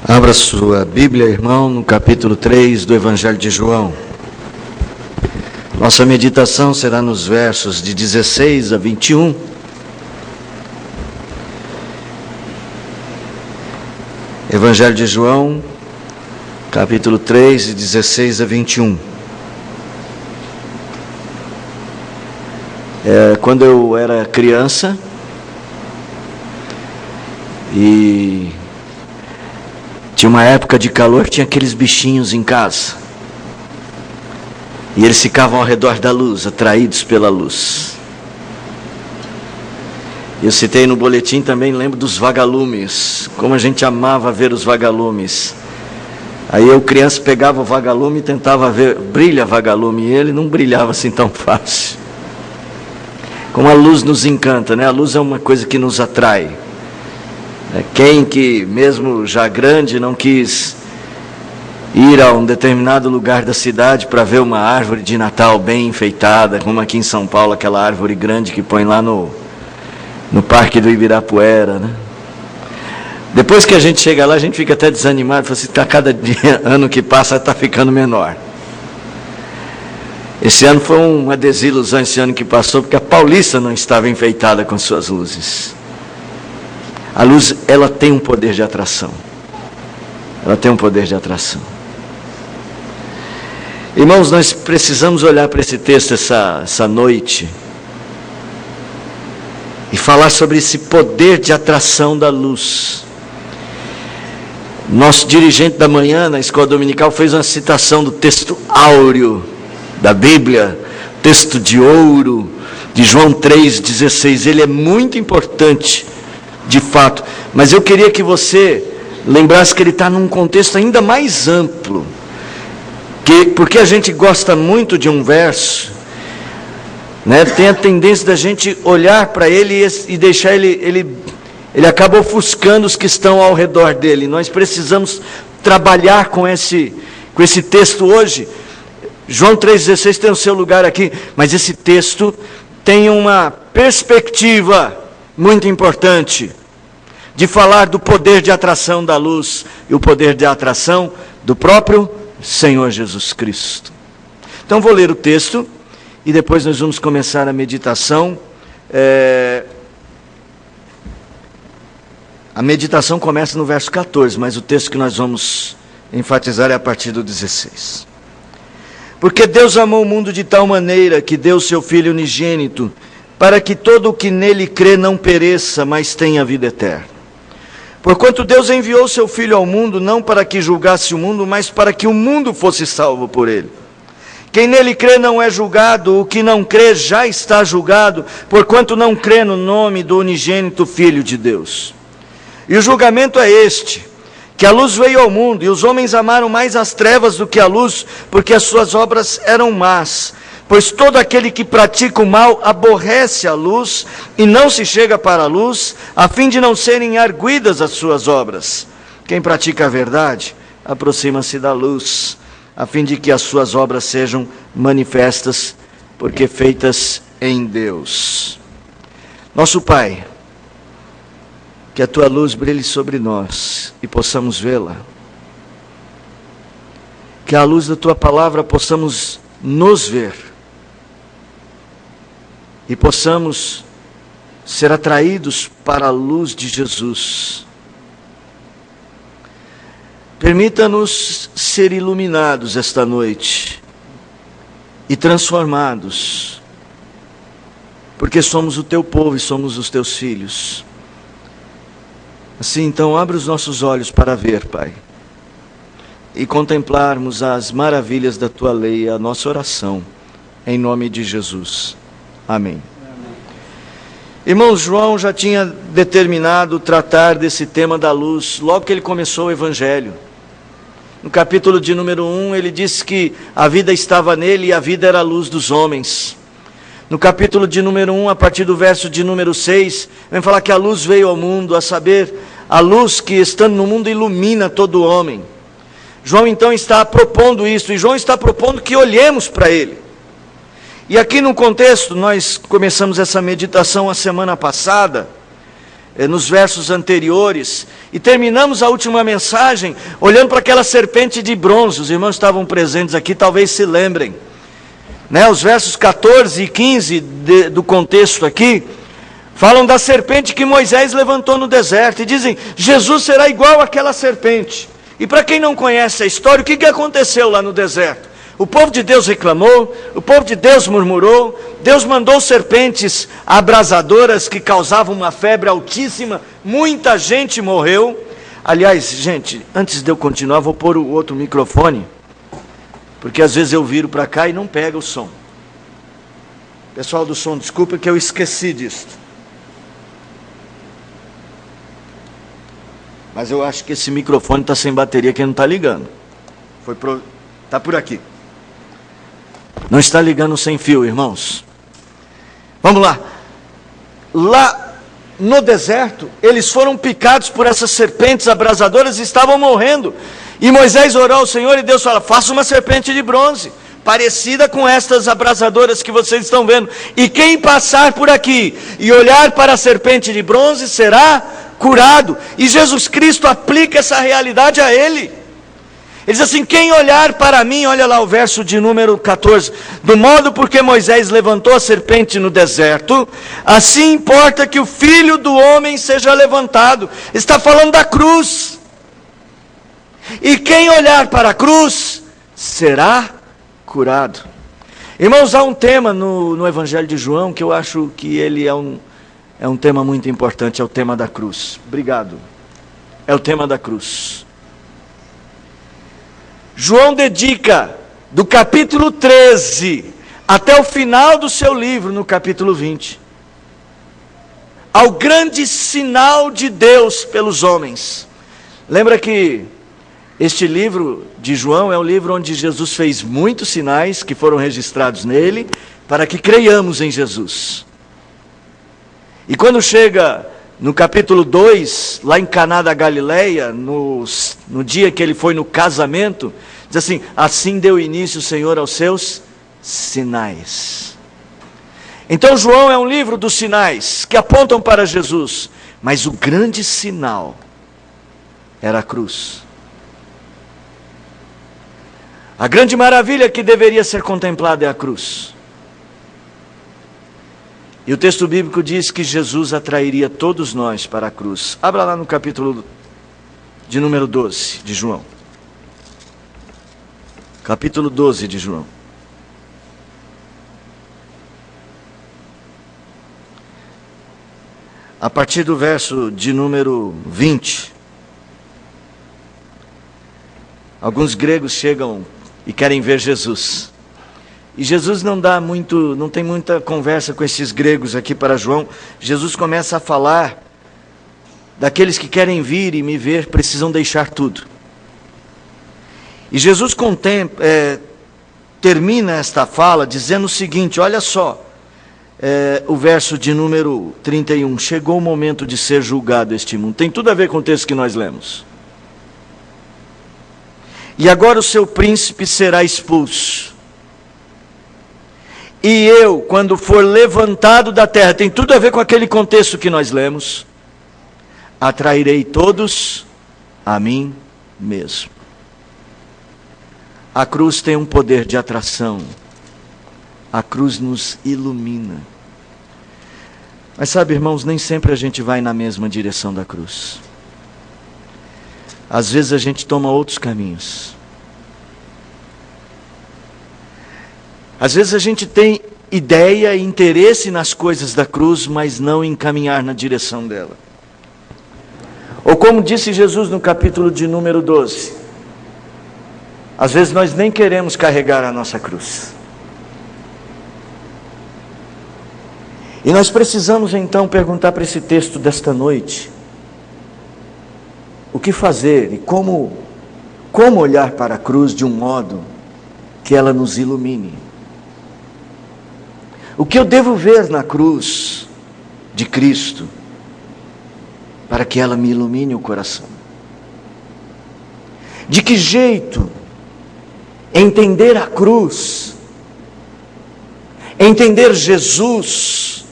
Abra sua Bíblia, irmão, no capítulo 3 do Evangelho de João. Nossa meditação será nos versos de 16 a 21. Evangelho de João, capítulo 3, de 16 a 21. Quando eu era criança e tinha uma época de calor que tinha aqueles bichinhos em casa. E eles ficavam ao redor da luz, atraídos pela luz. Eu citei no boletim também, lembro dos vagalumes. Como a gente amava ver os vagalumes. Aí eu, criança, pegava o vagalume e tentava ver, brilha vagalume, e ele não brilhava assim tão fácil. Como a luz nos encanta, né? A luz é uma coisa que nos atrai. Quem que, mesmo já grande, não quis ir a um determinado lugar da cidade para ver uma árvore de Natal bem enfeitada, como aqui em São Paulo, aquela árvore grande que põe lá no Parque do Ibirapuera, né? Depois que a gente chega lá, a gente fica até desanimado, fala assim, cada ano que passa está ficando menor. Esse ano foi uma desilusão, esse ano que passou, porque a Paulista não estava enfeitada com suas luzes. A luz, ela tem um poder de atração. Ela tem um poder de atração. Irmãos, nós precisamos olhar para esse texto essa noite e falar sobre esse poder de atração da luz. Nosso dirigente da manhã, na escola dominical, fez uma citação do texto áureo da Bíblia, texto de ouro, de João 3,16. Ele é muito importante, de fato, mas eu queria que você lembrasse que ele está num contexto ainda mais amplo, porque a gente gosta muito de um verso, né? Tem a tendência da gente olhar para ele e deixar ele acaba ofuscando os que estão ao redor dele. Nós precisamos trabalhar com esse texto hoje. João 3,16 tem o seu lugar aqui, mas esse texto tem uma perspectiva muito importante, de falar do poder de atração da luz e o poder de atração do próprio Senhor Jesus Cristo. Então vou ler o texto e depois nós vamos começar a meditação. A meditação começa no verso 14, mas o texto que nós vamos enfatizar é a partir do 16. Porque Deus amou o mundo de tal maneira que deu seu Filho unigênito, para que todo o que nele crê não pereça, mas tenha vida eterna. Porquanto Deus enviou seu Filho ao mundo, não para que julgasse o mundo, mas para que o mundo fosse salvo por ele. Quem nele crê não é julgado, o que não crê já está julgado, porquanto não crê no nome do unigênito Filho de Deus. E o julgamento é este, que a luz veio ao mundo, e os homens amaram mais as trevas do que a luz, porque as suas obras eram más. Pois todo aquele que pratica o mal aborrece a luz e não se chega para a luz, a fim de não serem arguidas as suas obras. Quem pratica a verdade, aproxima-se da luz, a fim de que as suas obras sejam manifestas, porque feitas em Deus. Nosso Pai, que a Tua luz brilhe sobre nós e possamos vê-la. Que à luz da Tua palavra possamos nos ver. E possamos ser atraídos para a luz de Jesus. Permita-nos ser iluminados esta noite e transformados, porque somos o Teu povo e somos os Teus filhos. Assim, então, abre os nossos olhos para ver, Pai, e contemplarmos as maravilhas da Tua lei, a nossa oração, em nome de Jesus. Amém. Irmãos, João já tinha determinado tratar desse tema da luz, logo que ele começou o Evangelho. No capítulo de número 1, ele disse que a vida estava nele e a vida era a luz dos homens. No capítulo de número 1, a partir do verso de número 6, vem falar que a luz veio ao mundo, a saber, a luz que estando no mundo ilumina todo homem. João então está propondo isso, e João está propondo que olhemos para ele. E aqui no contexto, nós começamos essa meditação a semana passada, nos versos anteriores, e terminamos a última mensagem olhando para aquela serpente de bronze. Os irmãos estavam presentes aqui, talvez se lembrem, né? Os versos 14 e 15 do contexto aqui, falam da serpente que Moisés levantou no deserto, e dizem, Jesus será igual àquela serpente. E para quem não conhece a história, o que aconteceu lá no deserto? O povo de Deus reclamou, o povo de Deus murmurou, Deus mandou serpentes abrasadoras que causavam uma febre altíssima, muita gente morreu. Aliás, gente, antes de eu continuar, vou pôr o outro microfone, porque às vezes eu viro para cá e não pega o som. Pessoal do som, desculpa que eu esqueci disso. Mas eu acho que esse microfone está sem bateria, que não está ligando. Está por aqui. Não está ligando sem fio, irmãos. Vamos lá. Lá no deserto, eles foram picados por essas serpentes abrasadoras e estavam morrendo. E Moisés orou ao Senhor e Deus fala, faça uma serpente de bronze, parecida com estas abrasadoras que vocês estão vendo. E quem passar por aqui e olhar para a serpente de bronze será curado. E Jesus Cristo aplica essa realidade a ele. Ele diz assim, quem olhar para mim, olha lá o verso de número 14, do modo porque Moisés levantou a serpente no deserto, assim importa que o Filho do Homem seja levantado. Está falando da cruz. E quem olhar para a cruz, será curado. Irmãos, há um tema no Evangelho de João, que eu acho que ele é um tema muito importante, é o tema da cruz. Obrigado. É o tema da cruz. João dedica do capítulo 13 até o final do seu livro, no capítulo 20, ao grande sinal de Deus pelos homens. Lembra que este livro de João é um livro onde Jesus fez muitos sinais que foram registrados nele, para que creiamos em Jesus. E quando chega no capítulo 2, lá em Caná da Galileia, no dia que ele foi no casamento, diz assim, assim deu início o Senhor aos seus sinais. Então João é um livro dos sinais, que apontam para Jesus, mas o grande sinal era a cruz. A grande maravilha que deveria ser contemplada é a cruz. E o texto bíblico diz que Jesus atrairia todos nós para a cruz. Abra lá no capítulo de número 12 de João. Capítulo 12 de João. A partir do verso de número 20. Alguns gregos chegam e querem ver Jesus. E Jesus não tem muita conversa com esses gregos aqui para João. Jesus começa a falar daqueles que querem vir e me ver, precisam deixar tudo. E Jesus termina esta fala dizendo o seguinte, olha só, o verso de número 31, chegou o momento de ser julgado este mundo. Tem tudo a ver com o texto que nós lemos. E agora o seu príncipe será expulso. E eu, quando for levantado da terra, tem tudo a ver com aquele contexto que nós lemos, atrairei todos a mim mesmo. A cruz tem um poder de atração. A cruz nos ilumina. Mas sabe, irmãos, nem sempre a gente vai na mesma direção da cruz. Às vezes a gente toma outros caminhos. Às vezes a gente tem ideia e interesse nas coisas da cruz, mas não em caminhar na direção dela. Ou como disse Jesus no capítulo de número 12, às vezes nós nem queremos carregar a nossa cruz. E nós precisamos então perguntar para esse texto desta noite, o que fazer e como olhar para a cruz de um modo que ela nos ilumine. O que eu devo ver na cruz de Cristo para que ela me ilumine o coração? De que jeito entender a cruz, entender Jesus,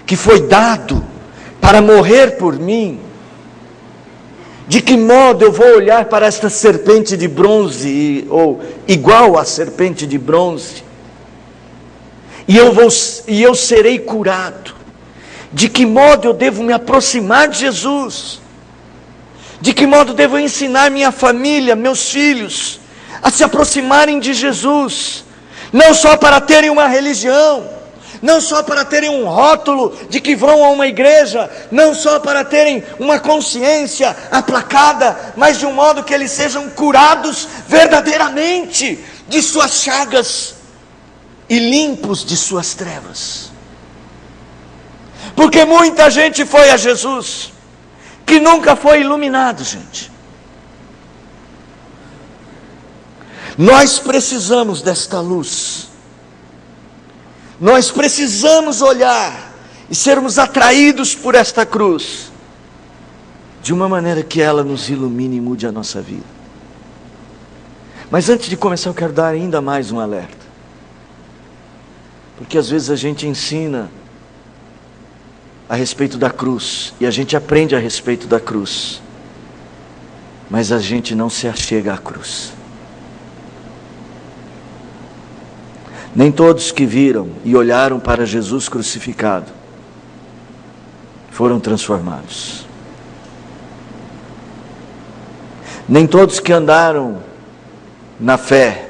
que foi dado para morrer por mim, de que modo eu vou olhar para esta serpente de bronze, ou igual à serpente de bronze, e eu serei curado? De que modo eu devo me aproximar de Jesus? De que modo devo ensinar minha família, meus filhos, a se aproximarem de Jesus? Não só para terem uma religião, não só para terem um rótulo de que vão a uma igreja, não só para terem uma consciência aplacada, mas de um modo que eles sejam curados verdadeiramente de suas chagas e limpos de suas trevas. Porque muita gente foi a Jesus que nunca foi iluminado, gente. Nós precisamos desta luz. Nós precisamos olhar e sermos atraídos por esta cruz, de uma maneira que ela nos ilumine e mude a nossa vida. Mas antes de começar, eu quero dar ainda mais um alerta. Porque às vezes a gente ensina a respeito da cruz, e a gente aprende a respeito da cruz, mas a gente não se achega à cruz. Nem todos que viram e olharam para Jesus crucificado foram transformados. Nem todos que andaram na fé,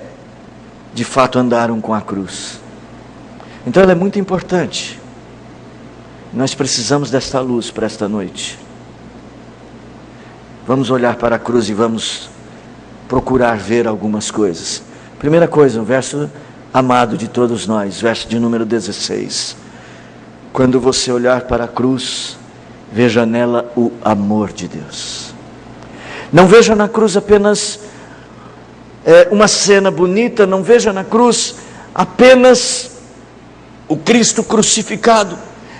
de fato andaram com a cruz. Então ela é muito importante. Nós precisamos desta luz para esta noite. Vamos olhar para a cruz e vamos procurar ver algumas coisas. Primeira coisa, um verso amado de todos nós, verso de número 16. Quando você olhar para a cruz, veja nela o amor de Deus. Não veja na cruz apenas uma cena bonita, não veja na cruz apenas o Cristo crucificado.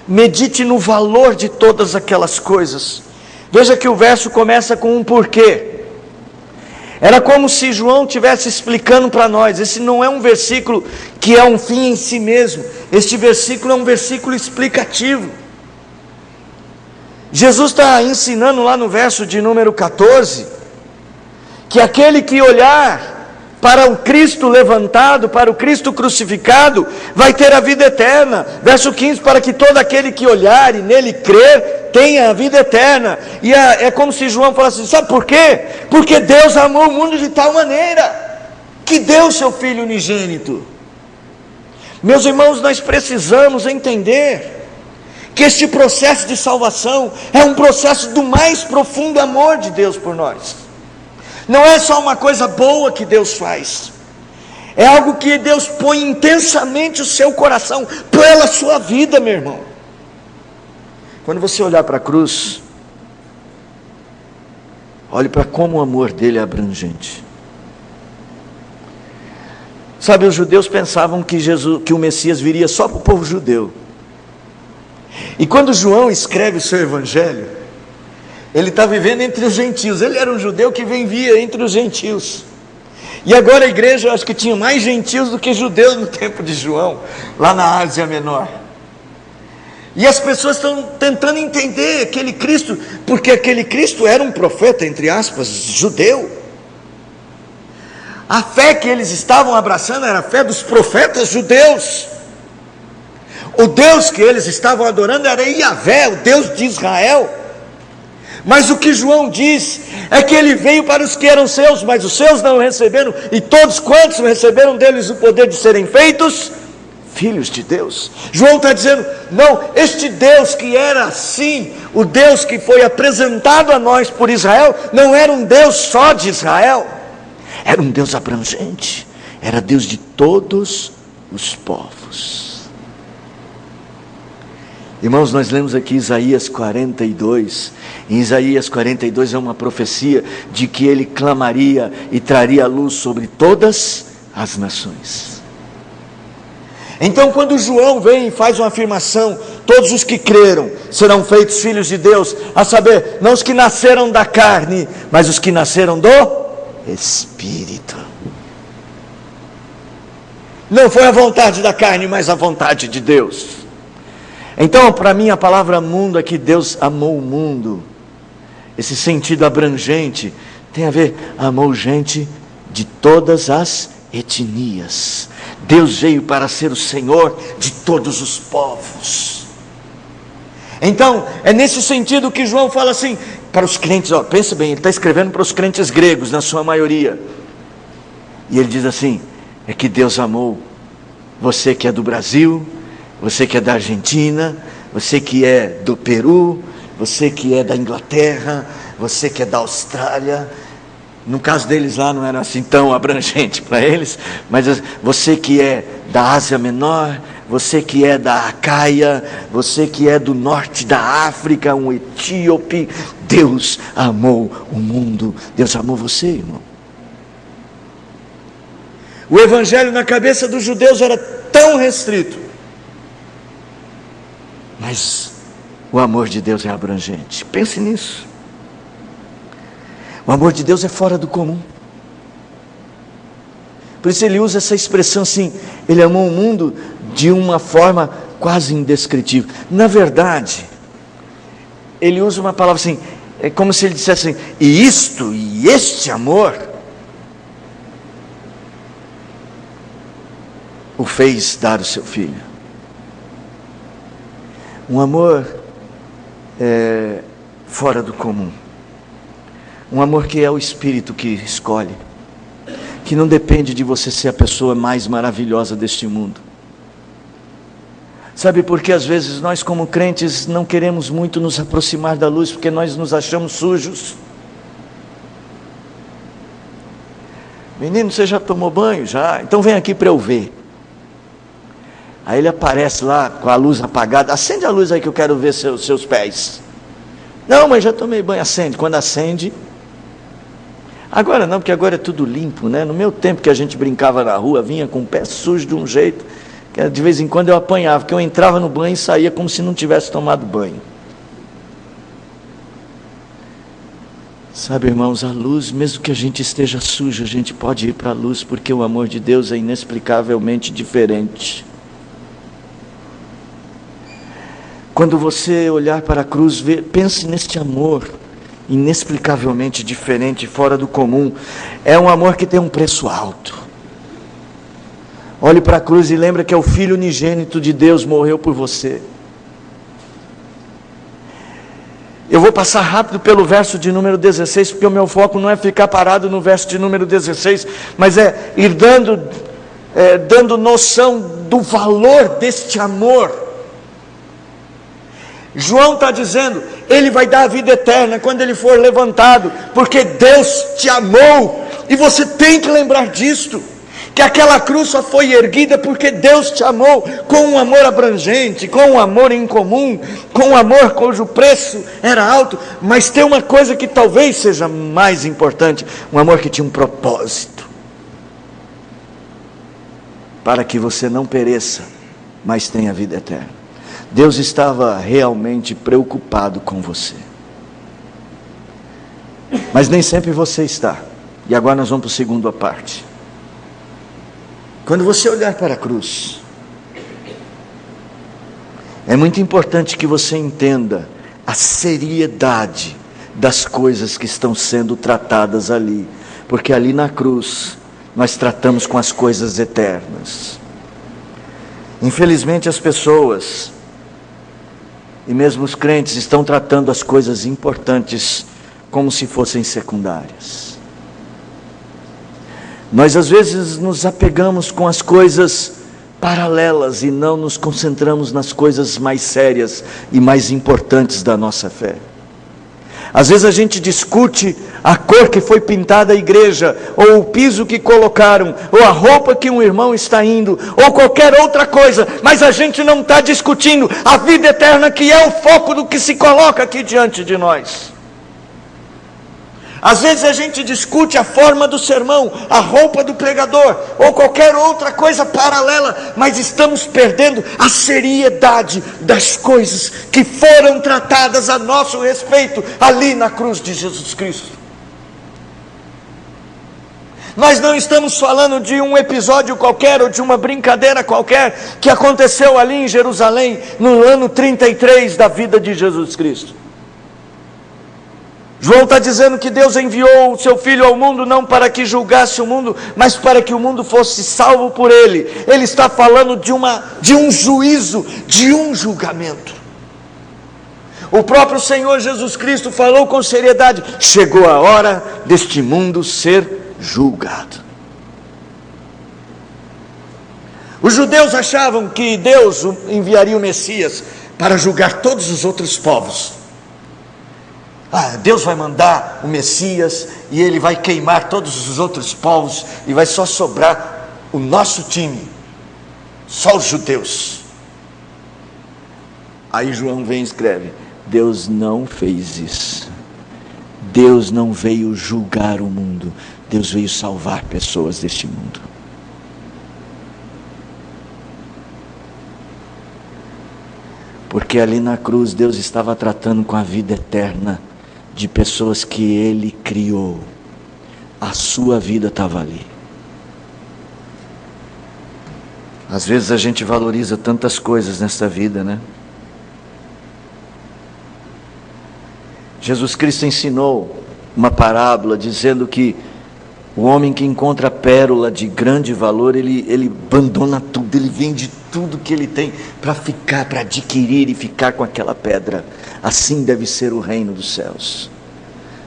Medite no valor de todas aquelas coisas. Veja que o verso começa com um porquê. Era como se João estivesse explicando para nós. Esse não é um versículo que é um fim em si mesmo. Este versículo é um versículo explicativo. Jesus está ensinando lá no verso de número 14, que aquele que olhar para o Cristo levantado, para o Cristo crucificado, vai ter a vida eterna. Verso 15, para que todo aquele que olhar e nele crer, tenha a vida eterna. E é como se João falasse assim, sabe por quê? Porque Deus amou o mundo de tal maneira, que deu seu Filho unigênito. Meus irmãos, nós precisamos entender que este processo de salvação é um processo do mais profundo amor de Deus por nós. Não é só uma coisa boa que Deus faz, é algo que Deus põe intensamente o seu coração pela sua vida, meu irmão. Quando você olhar para a cruz, olhe para como o amor dele é abrangente. Sabe, os judeus pensavam que o Messias viria só para o povo judeu. E quando João escreve o seu evangelho, ele está vivendo entre os gentios. Ele era um judeu que vivia entre os gentios. E agora a igreja, eu acho que tinha mais gentios do que judeus no tempo de João, lá na Ásia Menor. E as pessoas estão tentando entender aquele Cristo, porque aquele Cristo era um profeta, entre aspas, judeu. A fé que eles estavam abraçando era a fé dos profetas judeus. O Deus que eles estavam adorando era Yahvé, o Deus de Israel. Mas o que João diz é que ele veio para os que eram seus, mas os seus não receberam, e todos quantos receberam deles o poder de serem feitos filhos de Deus. João está dizendo, não, este Deus que era assim, o Deus que foi apresentado a nós por Israel, não era um Deus só de Israel, era um Deus abrangente, era Deus de todos os povos. Irmãos, nós lemos aqui Isaías 42, em Isaías 42 é uma profecia de que ele clamaria e traria luz sobre todas as nações. Então quando João vem e faz uma afirmação, todos os que creram serão feitos filhos de Deus, a saber, não os que nasceram da carne, mas os que nasceram do Espírito. Não foi a vontade da carne, mas a vontade de Deus. Então, para mim, a palavra mundo é que Deus amou o mundo. Esse sentido abrangente tem a ver, amou gente de todas as etnias. Deus veio para ser o Senhor de todos os povos. Então, é nesse sentido que João fala assim, para os crentes, ó, pensa bem, ele está escrevendo para os crentes gregos, na sua maioria. E ele diz assim, é que Deus amou você que é do Brasil, você que é da Argentina, você que é do Peru, você que é da Inglaterra, você que é da Austrália. No caso deles lá não era assim tão abrangente para eles, mas você que é da Ásia Menor, você que é da Acaia, você que é do norte da África, um etíope, Deus amou o mundo, Deus amou você, irmão. O evangelho na cabeça dos judeus era tão restrito, mas o amor de Deus é abrangente. Pense nisso. O amor de Deus é fora do comum. Por isso ele usa essa expressão assim, ele amou o mundo de uma forma quase indescritível. Na verdade, ele usa uma palavra assim, é como se ele dissesse assim, e este amor o fez dar o seu filho. Um amor fora do comum. Um amor que é o Espírito que escolhe, que não depende de você ser a pessoa mais maravilhosa deste mundo. Sabe por que às vezes nós como crentes não queremos muito nos aproximar da luz? Porque nós nos achamos sujos. Menino, você já tomou banho? Já? Então vem aqui para eu ver. Aí ele aparece lá com a luz apagada, acende a luz aí que eu quero ver seus pés. Não, mas já tomei banho, acende. Quando acende, agora não, porque agora é tudo limpo, né? No meu tempo que a gente brincava na rua, vinha com o pé sujo de um jeito, que de vez em quando eu apanhava, porque eu entrava no banho e saía como se não tivesse tomado banho. Sabe, irmãos, a luz, mesmo que a gente esteja sujo, a gente pode ir para a luz, porque o amor de Deus é inexplicavelmente diferente. Quando você olhar para a cruz, pense neste amor inexplicavelmente diferente, fora do comum. É um amor que tem um preço alto. Olhe para a cruz e lembre que é o Filho unigênito de Deus morreu por você. Eu vou passar rápido pelo verso de número 16, porque o meu foco não é ficar parado no verso de número 16, mas é ir dando noção do valor deste amor. João está dizendo, ele vai dar a vida eterna quando ele for levantado, porque Deus te amou, e você tem que lembrar disto, que aquela cruz só foi erguida porque Deus te amou, com um amor abrangente, com um amor incomum, com um amor cujo preço era alto, mas tem uma coisa que talvez seja mais importante, um amor que tinha um propósito, para que você não pereça, mas tenha vida eterna. Deus estava realmente preocupado com você. Mas nem sempre você está. E agora nós vamos para a segunda parte. Quando você olhar para a cruz, é muito importante que você entenda a seriedade das coisas que estão sendo tratadas ali. Porque ali na cruz, nós tratamos com as coisas eternas. Infelizmente as pessoas, e mesmo os crentes, estão tratando as coisas importantes como se fossem secundárias. Nós às vezes nos apegamos com as coisas paralelas e não nos concentramos nas coisas mais sérias e mais importantes da nossa fé. Às vezes a gente discute a cor que foi pintada a igreja, ou o piso que colocaram, ou a roupa que um irmão está indo, ou qualquer outra coisa, mas a gente não está discutindo a vida eterna, que é o foco do que se coloca aqui diante de nós. Às vezes a gente discute a forma do sermão, a roupa do pregador, ou qualquer outra coisa paralela, mas estamos perdendo a seriedade das coisas que foram tratadas a nosso respeito ali na cruz de Jesus Cristo. Nós não estamos falando de um episódio qualquer ou de uma brincadeira qualquer que aconteceu ali em Jerusalém no ano 33 da vida de Jesus Cristo. João está dizendo que Deus enviou o seu Filho ao mundo não para que julgasse o mundo, mas para que o mundo fosse salvo por ele. Ele está falando de um juízo, de um julgamento. O próprio Senhor Jesus Cristo falou com seriedade: chegou a hora deste mundo ser julgado. Os judeus achavam que Deus enviaria o Messias para julgar todos os outros povos. Deus vai mandar o Messias e ele vai queimar todos os outros povos e vai só sobrar o nosso time, só os judeus. Aí João vem e escreve: Deus não fez isso. Deus não veio julgar o mundo, Deus veio salvar pessoas deste mundo. Porque ali na cruz Deus estava tratando com a vida eterna de pessoas que Ele criou. A sua vida estava ali. Às vezes a gente valoriza tantas coisas nessa vida, né? Jesus Cristo ensinou uma parábola dizendo que o homem que encontra pérola de grande valor, ele abandona tudo, ele vende tudo que ele tem para ficar, para adquirir e ficar com aquela pedra. Assim deve ser o reino dos céus.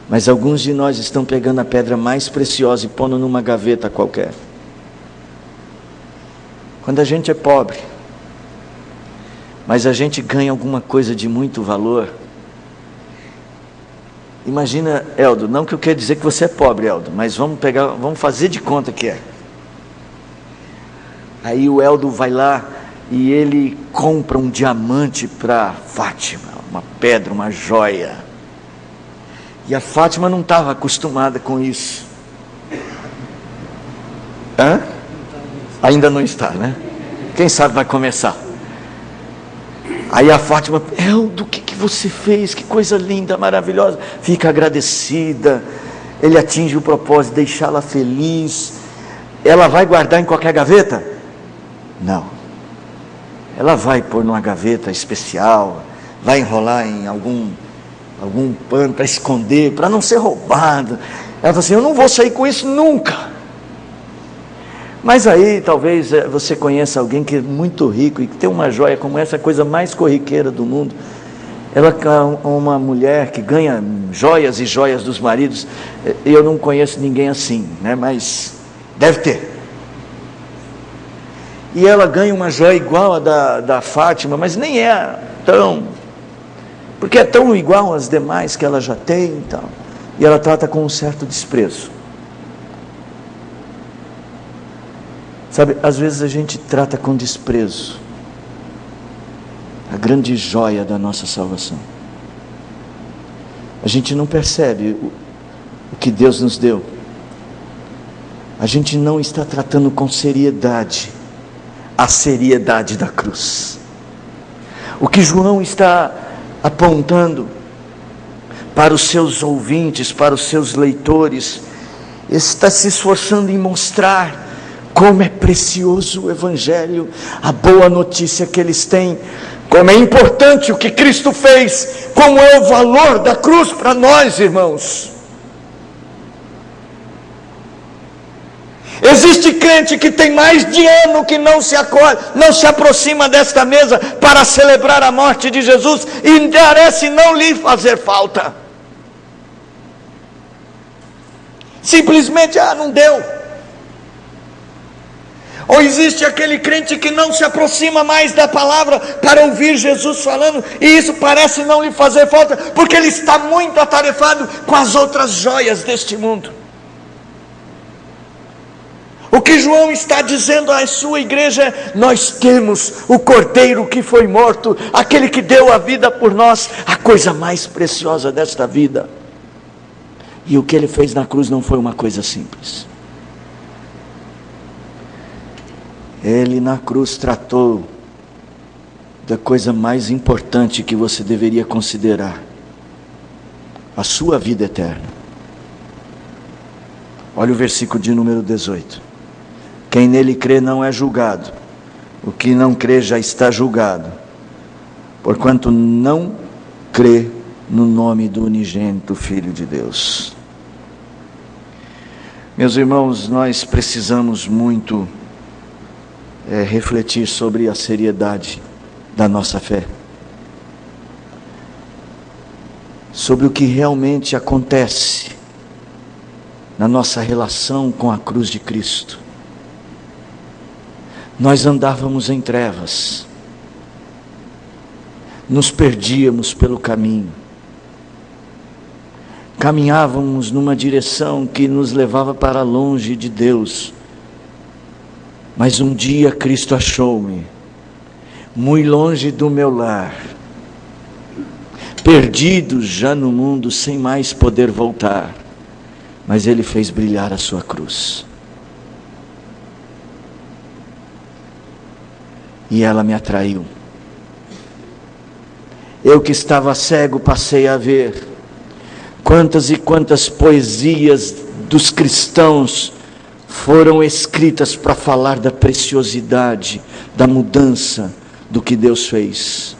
Mas alguns de nós estão pegando a pedra mais preciosa e pondo numa gaveta qualquer. Quando a gente é pobre, mas a gente ganha alguma coisa de muito valor. Imagina, Eldo, não que eu quero dizer que você é pobre, Eldo, mas vamos fazer de conta que é. Aí o Eldo vai lá e ele compra um diamante para Fátima, uma pedra, uma joia. E a Fátima não estava acostumada com isso. Ainda não está, né? Quem sabe vai começar. Aí a Fátima: Eldo, o que você fez? Que coisa linda, maravilhosa. Fica agradecida. Ele atinge o propósito de deixá-la feliz. Ela vai guardar em qualquer gaveta? Não. Ela vai pôr numa gaveta especial, vai enrolar em algum pano para esconder, para não ser roubada. Ela fala assim: eu não vou sair com isso nunca. Mas aí talvez você conheça alguém que é muito rico e que tem uma joia como essa, a coisa mais corriqueira do mundo. Ela é uma mulher que ganha joias e joias dos maridos. Eu não conheço ninguém assim, né? Mas deve ter. E ela ganha uma joia igual a da Fátima, mas nem é tão, porque é tão igual às demais que ela já tem, então. E ela trata com um certo desprezo. Sabe, às vezes a gente trata com desprezo a grande joia da nossa salvação. A gente não percebe o que Deus nos deu. A gente não está tratando com seriedade a seriedade da cruz. O que João está apontando para os seus ouvintes, para os seus leitores, está se esforçando em mostrar como é precioso o Evangelho, a boa notícia que eles têm, como é importante o que Cristo fez, como é o valor da cruz para nós, irmãos. Existe crente que tem mais de ano que não se aproxima desta mesa para celebrar a morte de Jesus e parece não lhe fazer falta. Simplesmente, não deu. Ou existe aquele crente que não se aproxima mais da palavra para ouvir Jesus falando, e isso parece não lhe fazer falta, porque ele está muito atarefado com as outras joias deste mundo. O que João está dizendo à sua igreja é: nós temos o Cordeiro que foi morto, aquele que deu a vida por nós, a coisa mais preciosa desta vida. E o que ele fez na cruz não foi uma coisa simples. Ele na cruz tratou da coisa mais importante que você deveria considerar: a sua vida eterna. Olha o versículo de número 18. Quem nele crê não é julgado. O que não crê já está julgado, porquanto não crê no nome do unigênito Filho de Deus. Meus irmãos, nós precisamos muito refletir sobre a seriedade da nossa fé, sobre o que realmente acontece na nossa relação com a cruz de Cristo. Nós andávamos em trevas, nos perdíamos pelo caminho, caminhávamos numa direção que nos levava para longe de Deus, mas um dia Cristo achou-me, muito longe do meu lar, perdido já no mundo, sem mais poder voltar, mas Ele fez brilhar a sua cruz, e ela me atraiu. Eu que estava cego passei a ver. Quantas e quantas poesias dos cristãos foram escritas para falar da preciosidade, da mudança do que Deus fez.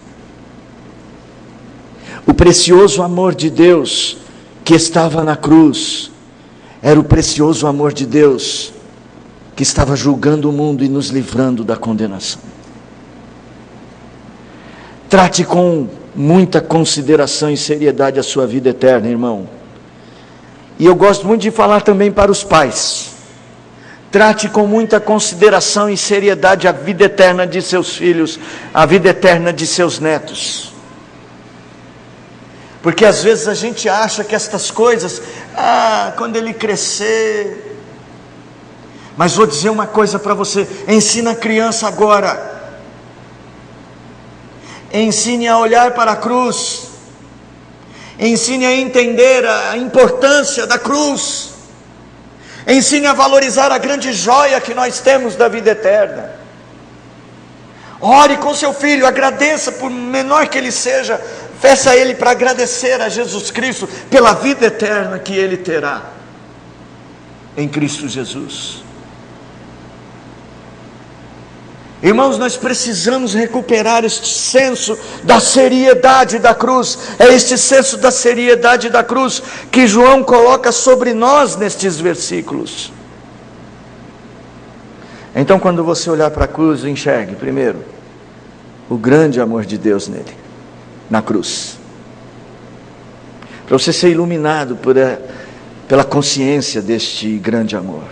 O precioso amor de Deus que estava na cruz era o precioso amor de Deus que estava julgando o mundo e nos livrando da condenação. Trate com muita consideração e seriedade a sua vida eterna, irmão. E eu gosto muito de falar também para os pais. Trate com muita consideração e seriedade a vida eterna de seus filhos, a vida eterna de seus netos. Porque às vezes a gente acha que estas coisas, quando ele crescer. Mas vou dizer uma coisa para você: ensina a criança agora. Ensine a olhar para a cruz, ensine a entender a importância da cruz, ensine a valorizar a grande joia que nós temos da vida eterna. Ore com seu filho, agradeça, por menor que ele seja, peça a ele para agradecer a Jesus Cristo pela vida eterna que ele terá em Cristo Jesus. Irmãos, nós precisamos recuperar este senso da seriedade da cruz. É este senso da seriedade da cruz que João coloca sobre nós nestes versículos. Então, quando você olhar para a cruz, enxergue primeiro o grande amor de Deus nele, na cruz, para você ser iluminado pela consciência deste grande amor.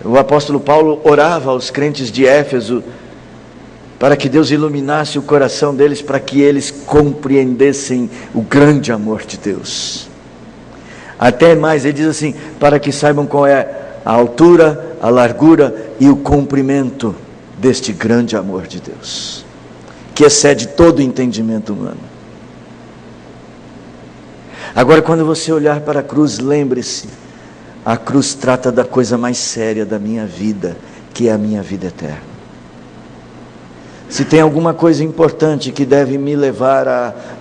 O apóstolo Paulo orava aos crentes de Éfeso para que Deus iluminasse o coração deles, para que eles compreendessem o grande amor de Deus. Até mais, ele diz assim: para que saibam qual é a altura, a largura e o comprimento deste grande amor de Deus, que excede todo o entendimento humano. Agora, quando você olhar para a cruz, lembre-se, a cruz trata da coisa mais séria da minha vida, que é a minha vida eterna. Se tem alguma coisa importante que deve me levar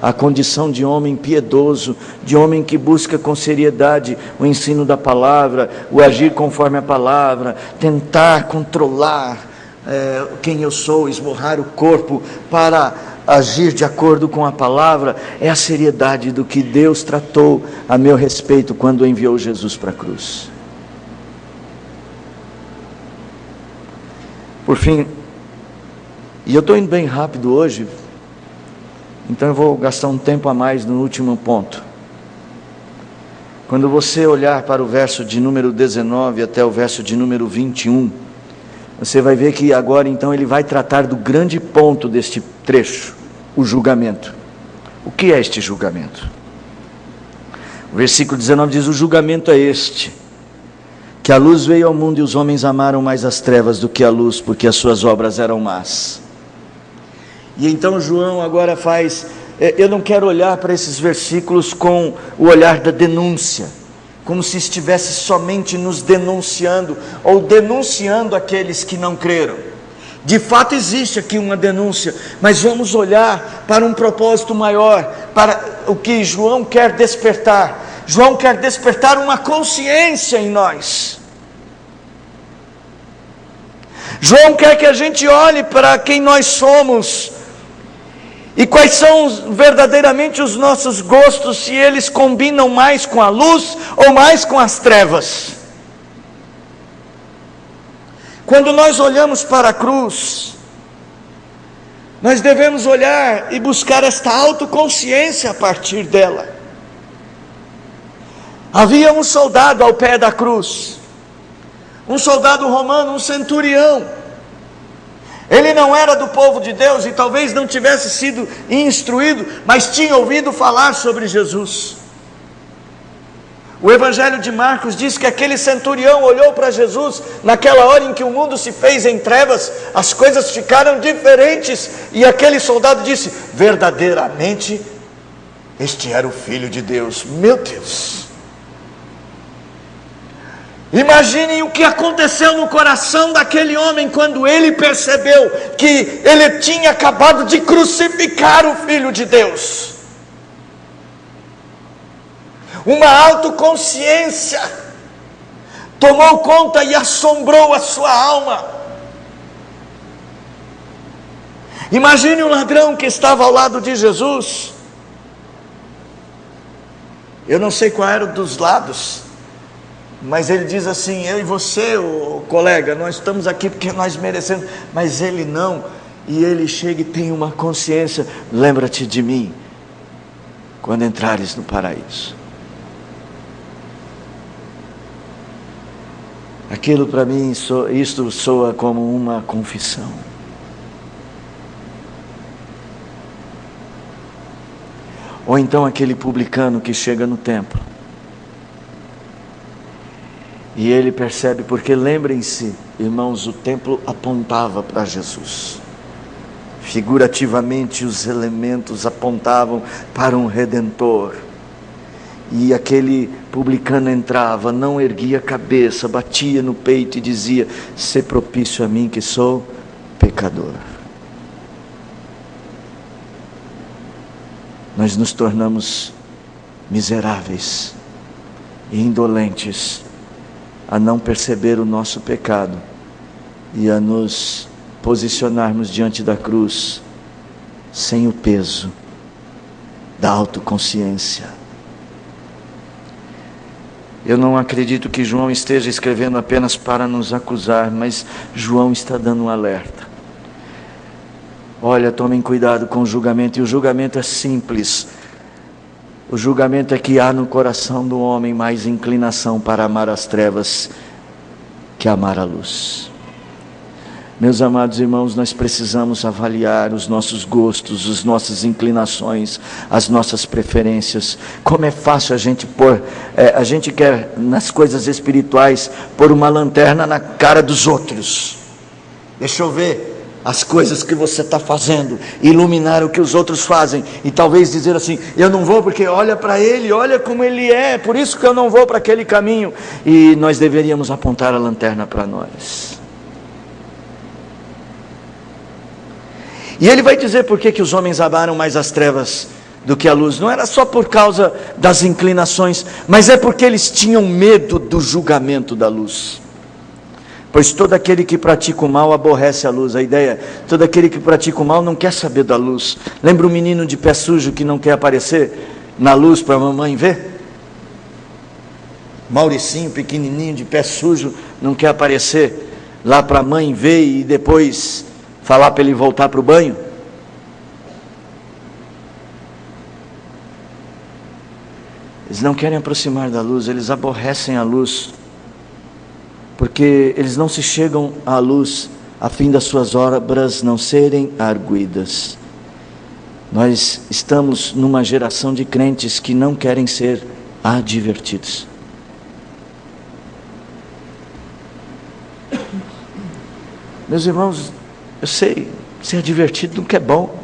à condição de homem piedoso, de homem que busca com seriedade o ensino da palavra, o agir conforme a palavra, tentar controlar quem eu sou, esmurrar o corpo para agir de acordo com a palavra, é a seriedade do que Deus tratou a meu respeito quando enviou Jesus para a cruz. Por fim, e eu estou indo bem rápido hoje, então eu vou gastar um tempo a mais no último ponto. Quando você olhar para o verso de número 19 até o verso de número 21, você vai ver que agora então ele vai tratar do grande ponto deste trecho, o julgamento. O que é este julgamento? O versículo 19 diz: o julgamento é este, que a luz veio ao mundo e os homens amaram mais as trevas do que a luz, porque as suas obras eram más. E então João agora eu não quero olhar para esses versículos com o olhar da denúncia, como se estivesse somente nos denunciando, ou denunciando aqueles que não creram. De fato existe aqui uma denúncia, mas vamos olhar para um propósito maior, para o que João quer despertar. João quer despertar uma consciência em nós. João quer que a gente olhe para quem nós somos e quais são verdadeiramente os nossos gostos, se eles combinam mais com a luz ou mais com as trevas. Quando nós olhamos para a cruz, nós devemos olhar e buscar esta autoconsciência a partir dela. Havia um soldado ao pé da cruz, um soldado romano, um centurião. Ele não era do povo de Deus e talvez não tivesse sido instruído, mas tinha ouvido falar sobre Jesus. O Evangelho de Marcos diz que aquele centurião olhou para Jesus naquela hora em que o mundo se fez em trevas, as coisas ficaram diferentes, e aquele soldado disse: verdadeiramente este era o Filho de Deus. Meu Deus! Imaginem o que aconteceu no coração daquele homem quando ele percebeu que ele tinha acabado de crucificar o Filho de Deus. Uma autoconsciência tomou conta e assombrou a sua alma. Imagine o ladrão que estava ao lado de Jesus. Eu não sei qual era dos lados, mas ele diz assim: eu e você, colega, nós estamos aqui porque nós merecemos, mas ele não. E ele chega e tem uma consciência: lembra-te de mim quando entrares no paraíso. Aquilo para mim, isto soa como uma confissão. Ou então aquele publicano que chega no templo e ele percebe, porque lembrem-se, irmãos, o templo apontava para Jesus. Figurativamente os elementos apontavam para um Redentor. E aquele publicano entrava, não erguia a cabeça, batia no peito e dizia: sê propício a mim que sou pecador. Nós nos tornamos miseráveis e indolentes a não perceber o nosso pecado e a nos posicionarmos diante da cruz sem o peso da autoconsciência. Eu não acredito que João esteja escrevendo apenas para nos acusar, mas João está dando um alerta. Olha, tomem cuidado com o julgamento, e o julgamento é simples. O julgamento é que há no coração do homem mais inclinação para amar as trevas que amar a luz. Meus amados irmãos, nós precisamos avaliar os nossos gostos, as nossas inclinações, as nossas preferências. Como é fácil a gente a gente quer nas coisas espirituais pôr uma lanterna na cara dos outros. Deixa eu ver as coisas que você está fazendo, iluminar o que os outros fazem, e talvez dizer assim: eu não vou porque olha para ele, olha como ele é, por isso que eu não vou para aquele caminho. E nós deveríamos apontar a lanterna para nós. E ele vai dizer por que os homens amaram mais as trevas do que a luz. Não era só por causa das inclinações, mas é porque eles tinham medo do julgamento da luz. Pois todo aquele que pratica o mal aborrece a luz. A ideia, todo aquele que pratica o mal não quer saber da luz. Lembra o menino de pé sujo que não quer aparecer na luz para a mamãe ver? Mauricinho, pequenininho, de pé sujo, não quer aparecer lá para a mãe ver e depois falar para ele voltar para o banho? Eles não querem aproximar da luz, eles aborrecem a luz, porque eles não se chegam à luz a fim das suas obras não serem arguidas. Nós estamos numa geração de crentes que não querem ser advertidos. Meus irmãos, eu sei, ser advertido nunca é bom.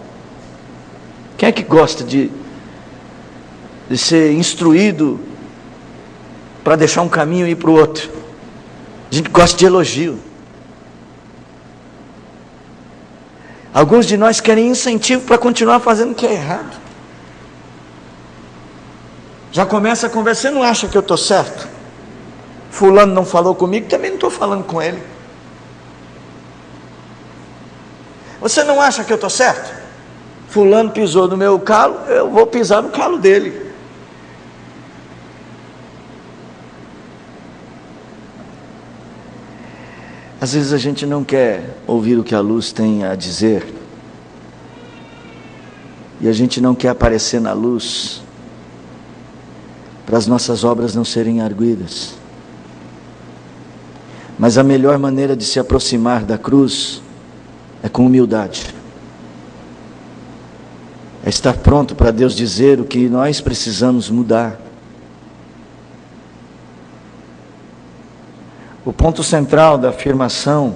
Quem é que gosta de ser instruído para deixar um caminho e ir para o outro? A gente gosta de elogio. Alguns de nós querem incentivo para continuar fazendo o que é errado. A Já começa a conversa, você não acha que eu estou certo? Fulano não falou comigo, também não estou falando com ele. Você não acha que eu estou certo? Fulano pisou no meu calo, eu vou pisar no calo dele. Às vezes a gente não quer ouvir o que a luz tem a dizer, e a gente não quer aparecer na luz, para as nossas obras não serem arguidas. Mas a melhor maneira de se aproximar da cruz é com humildade. É estar pronto para Deus dizer o que nós precisamos mudar. O ponto central da afirmação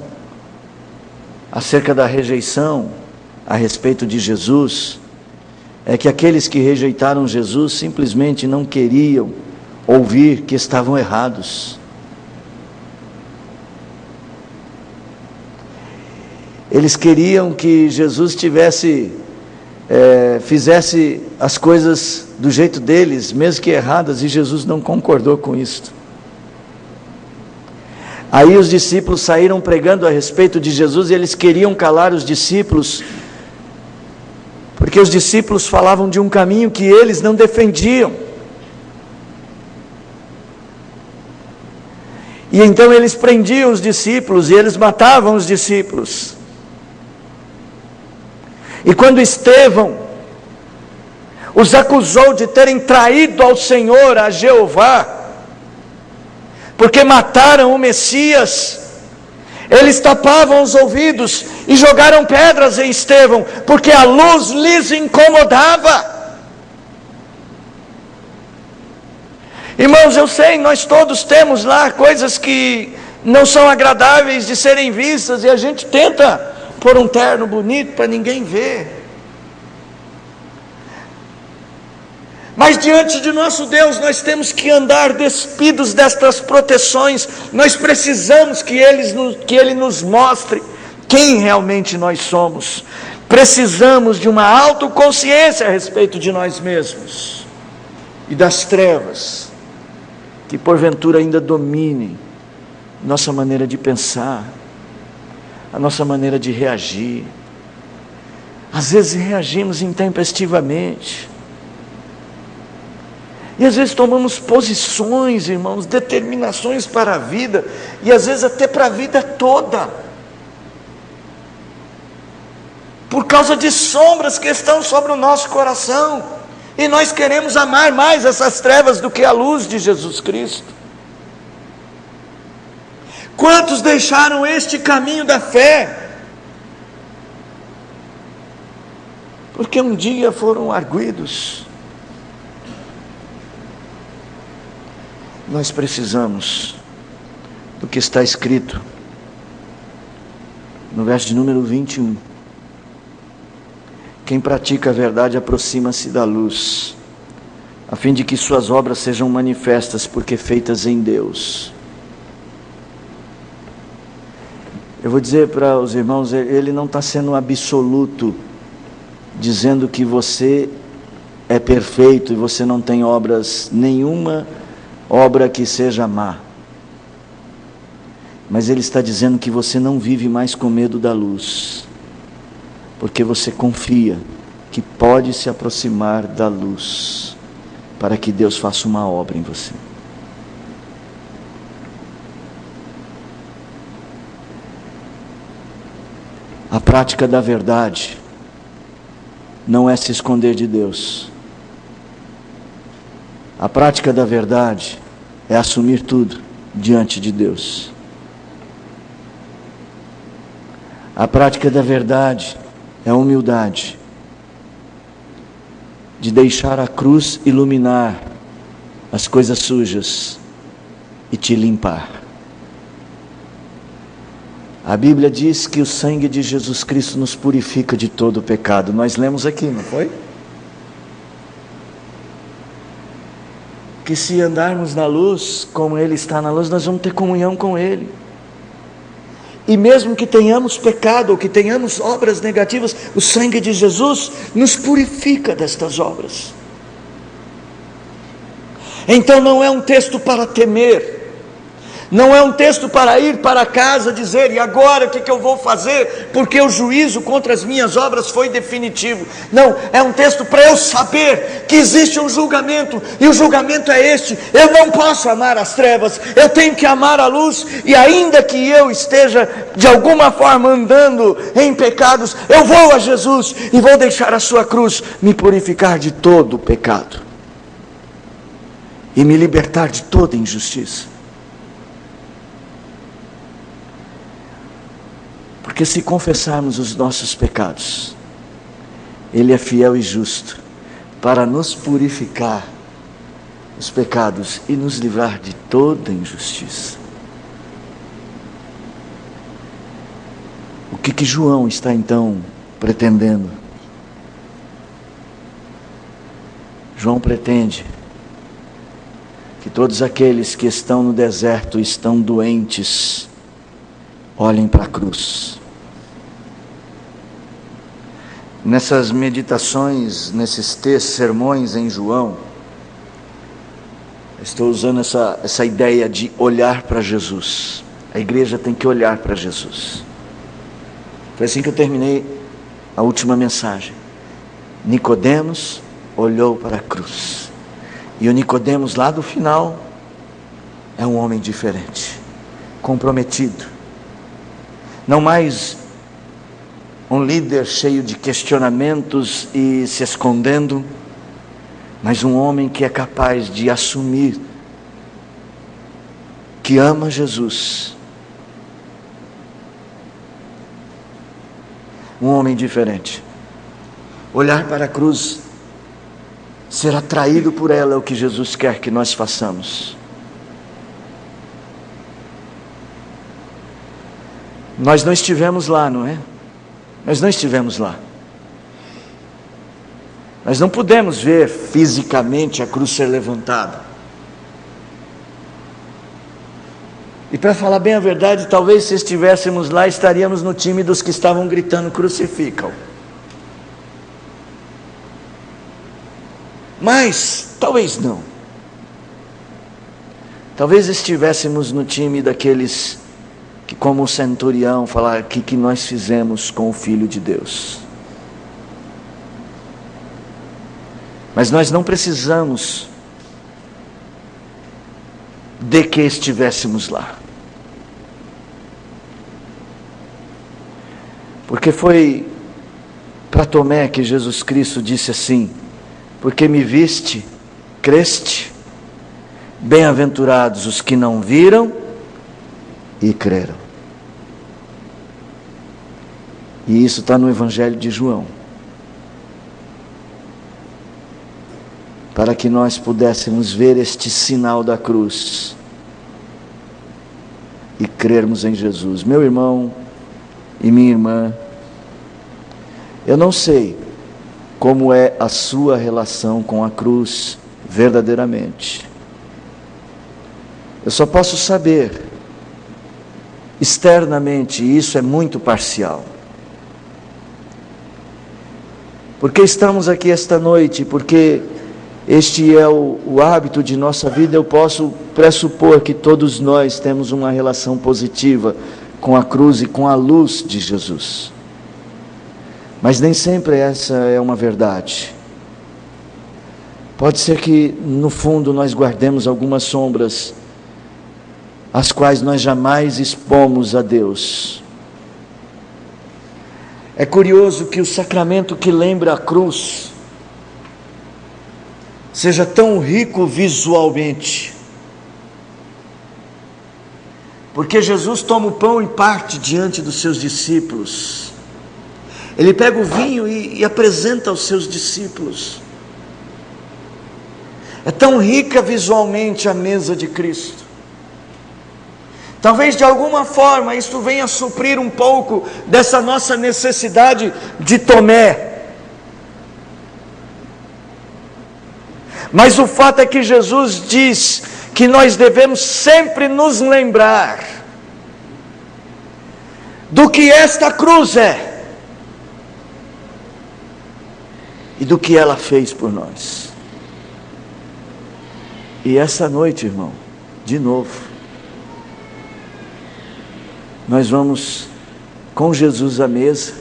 acerca da rejeição a respeito de Jesus é que aqueles que rejeitaram Jesus simplesmente não queriam ouvir que estavam errados. Eles queriam que Jesus fizesse as coisas do jeito deles, mesmo que erradas, e Jesus não concordou com isso. Aí os discípulos saíram pregando a respeito de Jesus e eles queriam calar os discípulos, porque os discípulos falavam de um caminho que eles não defendiam. E então eles prendiam os discípulos e eles matavam os discípulos. E quando Estevão os acusou de terem traído ao Senhor, a Jeová, porque mataram o Messias, eles tapavam os ouvidos e jogaram pedras em Estevão, porque a luz lhes incomodava. Irmãos, eu sei, nós todos temos lá coisas que não são agradáveis de serem vistas, e a gente tenta pôr um terno bonito para ninguém ver. Mas diante de nosso Deus nós temos que andar despidos destas proteções. Nós precisamos que Ele nos mostre quem realmente nós somos. Precisamos de uma autoconsciência a respeito de nós mesmos e das trevas que porventura ainda dominem nossa maneira de pensar, a nossa maneira de reagir. Às vezes reagimos intempestivamente, e às vezes tomamos posições, irmãos, determinações para a vida, e às vezes até para a vida toda, por causa de sombras que estão sobre o nosso coração, e nós queremos amar mais essas trevas do que a luz de Jesus Cristo. Quantos deixaram este caminho da fé, porque um dia foram arguidos? Nós precisamos do que está escrito no verso de número 21. Quem pratica a verdade aproxima-se da luz, a fim de que suas obras sejam manifestas, porque feitas em Deus. Eu vou dizer para os irmãos, ele não está sendo absoluto, dizendo que você é perfeito e você não tem obras, nenhuma obra que seja má. Mas ele está dizendo que você não vive mais com medo da luz, porque você confia que pode se aproximar da luz, para que Deus faça uma obra em você. A prática da verdade não é se esconder de Deus. A prática da verdade é assumir tudo diante de Deus. A prática da verdade é a humildade de deixar a cruz iluminar as coisas sujas e te limpar. A Bíblia diz que o sangue de Jesus Cristo nos purifica de todo o pecado. Nós lemos aqui, não foi? Que se andarmos na luz, como Ele está na luz, nós vamos ter comunhão com Ele. E mesmo que tenhamos pecado, ou que tenhamos obras negativas, o sangue de Jesus nos purifica destas obras. Então não é um texto para temer, não é um texto para ir para casa dizer: e agora o que eu vou fazer? Porque o juízo contra as minhas obras foi definitivo. Não, é um texto para eu saber que existe um julgamento, e o julgamento é este: eu não posso amar as trevas, eu tenho que amar a luz, e ainda que eu esteja de alguma forma andando em pecados, eu vou a Jesus e vou deixar a sua cruz me purificar de todo o pecado e me libertar de toda injustiça. Porque se confessarmos os nossos pecados, Ele é fiel e justo para nos purificar os pecados e nos livrar de toda injustiça. O que João está então pretendendo? João pretende que todos aqueles que estão no deserto, estão doentes, olhem para a cruz. Nessas meditações, nesses textos, sermões em João, estou usando essa ideia de olhar para Jesus. A igreja tem que olhar para Jesus. Foi assim que eu terminei a última mensagem. Nicodemos olhou para a cruz. E o Nicodemos lá do final é um homem diferente, comprometido. Não mais um líder cheio de questionamentos e se escondendo, mas um homem que é capaz de assumir que ama Jesus. Um homem diferente. Olhar para a cruz, ser atraído por ela é o que Jesus quer que nós façamos. Nós não estivemos lá, não é? Nós não estivemos lá. Nós não pudemos ver fisicamente a cruz ser levantada. E para falar bem a verdade, talvez se estivéssemos lá, estaríamos no time dos que estavam gritando: crucificam. Mas, talvez não. Talvez estivéssemos no time daqueles que, como o centurião, falaram: o que nós fizemos com o Filho de Deus? Mas nós não precisamos de que estivéssemos lá. Porque foi para Tomé que Jesus Cristo disse assim: porque me viste, creste? Bem-aventurados os que não viram e creram. E isso está no Evangelho de João. Para que nós pudéssemos ver este sinal da cruz e crermos em Jesus. Meu irmão e minha irmã, eu não sei como é a sua relação com a cruz verdadeiramente. Eu só posso saber externamente, e isso é muito parcial. Porque estamos aqui esta noite, porque este é o hábito de nossa vida, eu posso pressupor que todos nós temos uma relação positiva com a cruz e com a luz de Jesus. Mas nem sempre essa é uma verdade. Pode ser que no fundo nós guardemos algumas sombras, as quais nós jamais expomos a Deus. É curioso que o sacramento que lembra a cruz seja tão rico visualmente, porque Jesus toma o pão e parte diante dos seus discípulos. Ele pega o vinho e apresenta aos seus discípulos. É tão rica visualmente a mesa de Cristo. Talvez de alguma forma isto venha suprir um pouco dessa nossa necessidade de Tomé. Mas o fato é que Jesus diz que nós devemos sempre nos lembrar do que esta cruz é e do que ela fez por nós. E essa noite, irmão, de novo, nós vamos, com Jesus à mesa,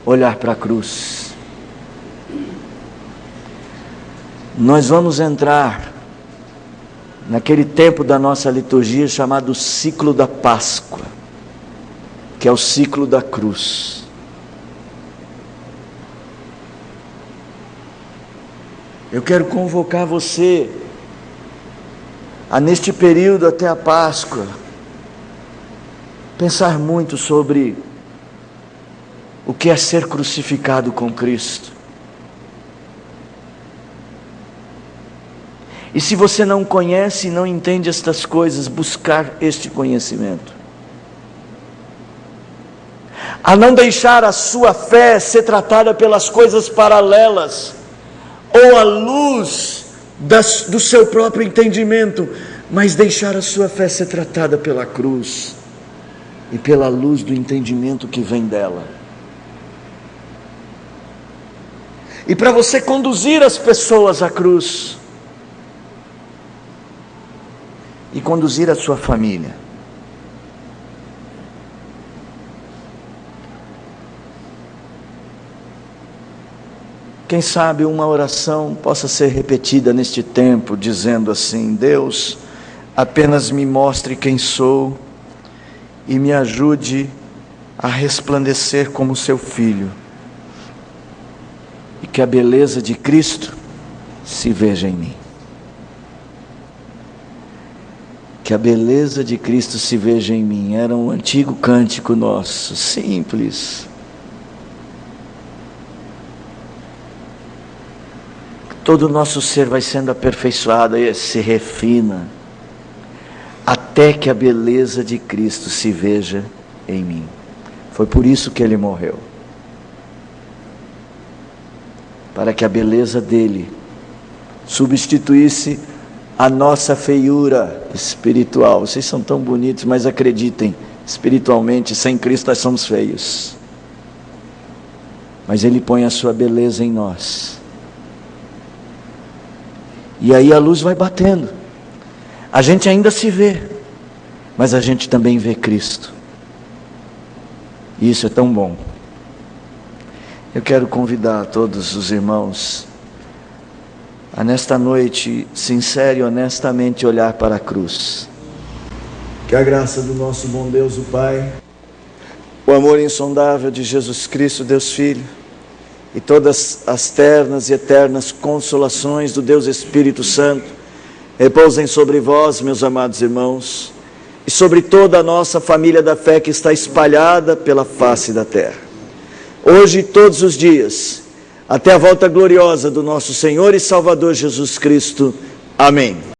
olhar para a cruz. Nós vamos entrar naquele tempo da nossa liturgia chamado ciclo da Páscoa, que é o ciclo da cruz. Eu quero convocar você a, neste período até a Páscoa, pensar muito sobre o que é ser crucificado com Cristo. E se você não conhece e não entende estas coisas, buscar este conhecimento. A não deixar a sua fé ser tratada pelas coisas paralelas, ou à luz do seu próprio entendimento, mas deixar a sua fé ser tratada pela cruz, e pela luz do entendimento que vem dela. E para você conduzir as pessoas à cruz, e conduzir a sua família, quem sabe uma oração possa ser repetida neste tempo, dizendo assim: Deus, apenas me mostre quem sou e me ajude a resplandecer como seu filho, e que a beleza de Cristo se veja em mim. Que a beleza de Cristo se veja em mim. Era um antigo cântico nosso, simples. Todo o nosso ser vai sendo aperfeiçoado e se refina, até que a beleza de Cristo se veja em mim. Foi por isso que Ele morreu, para que a beleza dele substituísse a nossa feiura espiritual. Vocês são tão bonitos, mas acreditem, espiritualmente, sem Cristo nós somos feios. Mas Ele põe a sua beleza em nós. E aí a luz vai batendo. A gente ainda se vê, mas a gente também vê Cristo. E isso é tão bom. Eu quero convidar todos os irmãos a nesta noite, sincero e honestamente, olhar para a cruz. Que a graça do nosso bom Deus, o Pai, o amor insondável de Jesus Cristo, Deus Filho, e todas as ternas e eternas consolações do Deus Espírito Santo, repousem sobre vós, meus amados irmãos, e sobre toda a nossa família da fé que está espalhada pela face da terra, hoje e todos os dias, até a volta gloriosa do nosso Senhor e Salvador Jesus Cristo. Amém.